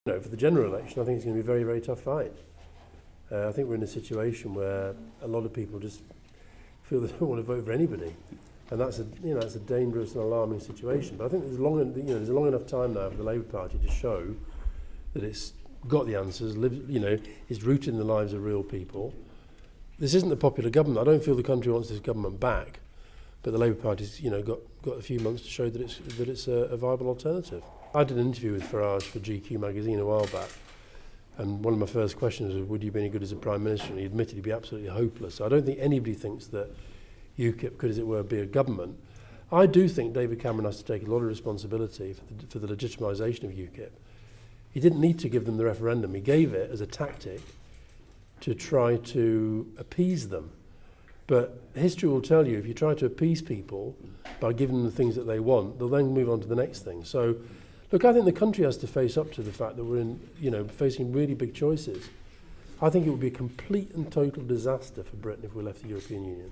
For the general election, I think it's going to be a very, very tough fight. I think we're in a situation where a lot of people just feel they don't want to vote for anybody, and that's a dangerous and alarming situation. But I think there's a long enough time now for the Labour Party to show that it's got the answers, it's rooted in the lives of real people. This isn't a popular government. I don't feel the country wants this government back, but the Labour Party's got a few months to show that it's a viable alternative. I did an interview with Farage for GQ magazine a while back, and one of my first questions was, would you be any good as a Prime Minister? And he admitted he'd be absolutely hopeless. So I don't think anybody thinks that UKIP could, as it were, be a government. I do think David Cameron has to take a lot of responsibility for the legitimisation of UKIP. He didn't need to give them the referendum. He gave it as a tactic to try to appease them. But history will tell you, if you try to appease people by giving them the things that they want, they'll then move on to the next thing. So, look, I think the country has to face up to the fact that we're facing really big choices. I think it would be a complete and total disaster for Britain if we left the European Union.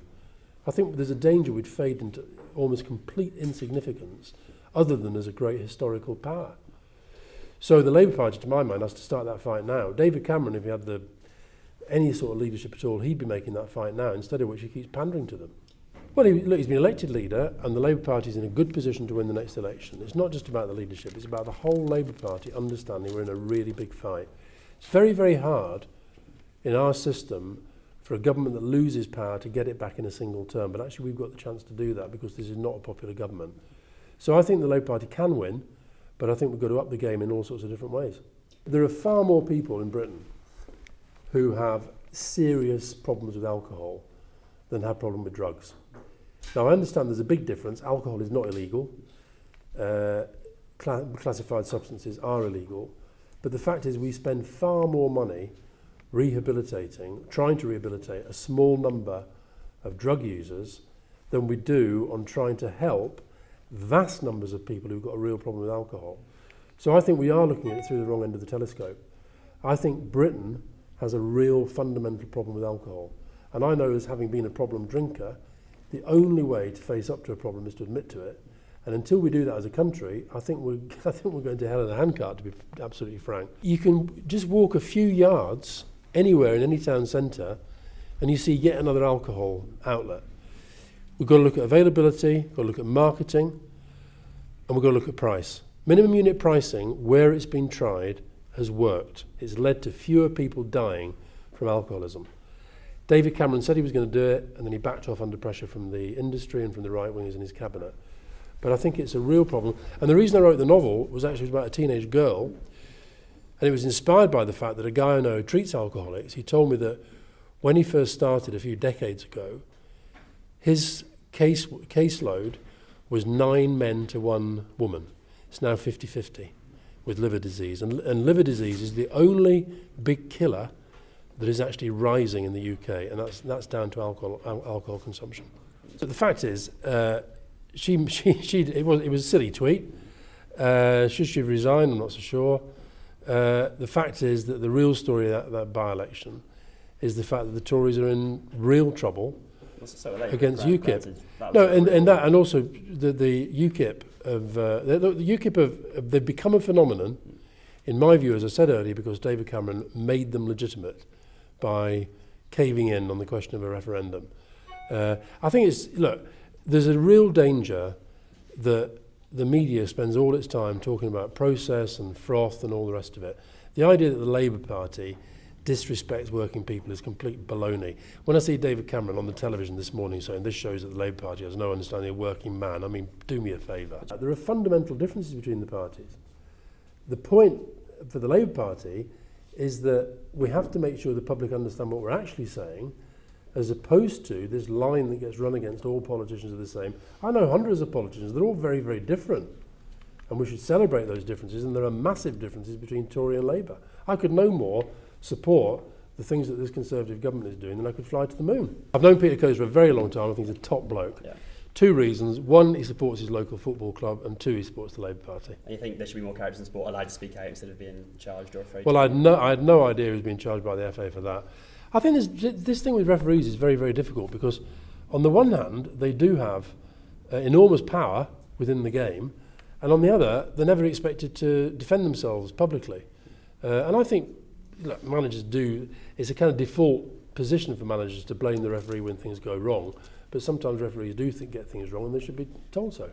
I think there's a danger we'd fade into almost complete insignificance, other than as a great historical power. So the Labour Party, to my mind, has to start that fight now. David Cameron, if he had any sort of leadership at all, he'd be making that fight now, instead of which he keeps pandering to them. Well, he's been elected leader, and the Labour Party is in a good position to win the next election. It's not just about the leadership, it's about the whole Labour Party understanding we're in a really big fight. It's very, very hard in our system for a government that loses power to get it back in a single term, but actually we've got the chance to do that because this is not a popular government. So I think the Labour Party can win, but I think we've got to up the game in all sorts of different ways. There are far more people in Britain who have serious problems with alcohol than have problem with drugs. Now, I understand there's a big difference. Alcohol is not illegal. Classified substances are illegal. But the fact is we spend far more money trying to rehabilitate a small number of drug users than we do on trying to help vast numbers of people who've got a real problem with alcohol. So I think we are looking at it through the wrong end of the telescope. I think Britain has a real fundamental problem with alcohol. And I know, as having been a problem drinker, the only way to face up to a problem is to admit to it. And until we do that as a country, I think we're going to hell in a handcart, to be absolutely frank. You can just walk a few yards anywhere in any town centre and you see yet another alcohol outlet. We've got to look at availability, we've got to look at marketing, and we've got to look at price. Minimum unit pricing, where it's been tried, has worked. It's led to fewer people dying from alcoholism. David Cameron said he was going to do it, and then he backed off under pressure from the industry and from the right-wingers in his cabinet. But I think it's a real problem. And the reason I wrote the novel was actually about a teenage girl, and it was inspired by the fact that a guy I know who treats alcoholics, he told me that when he first started a few decades ago, his caseload was 9 men to 1 woman. It's now 50-50 with liver disease. And liver disease is the only big killer that is actually rising in the UK, and that's down to alcohol consumption. So the fact is, it was a silly tweet. Should she resign? I'm not so sure. The fact is that the real story of that by-election is the fact that the Tories are in real trouble against UKIP. No, and also the UKIP they've become a phenomenon, in my view, as I said earlier, because David Cameron made them legitimate by caving in on the question of a referendum. I think there's a real danger that the media spends all its time talking about process and froth and all the rest of it. The idea that the Labour Party disrespects working people is complete baloney. When I see David Cameron on the television this morning saying this shows that the Labour Party has no understanding of working man, I mean, do me a favour. There are fundamental differences between the parties. The point for the Labour Party is that we have to make sure the public understand what we're actually saying, as opposed to this line that gets run against all politicians are the same. I know hundreds of politicians, they're all very, very different. And we should celebrate those differences, and there are massive differences between Tory and Labour. I could no more support the things that this Conservative government is doing than I could fly to the moon. I've known Peter Coase for a very long time. I think he's a top bloke. Yeah. 2 reasons. 1, he supports his local football club, and 2, he supports the Labour Party. And you think there should be more characters in sport allowed to speak out instead of being charged or afraid? Well, I had no idea he was being charged by the FA for that. I think this thing with referees is very, very difficult because on the one hand, they do have enormous power within the game, and on the other, they're never expected to defend themselves publicly. And I think look, managers do, it's a kind of default position for managers to blame the referee when things go wrong, but sometimes referees do get things wrong and they should be told so.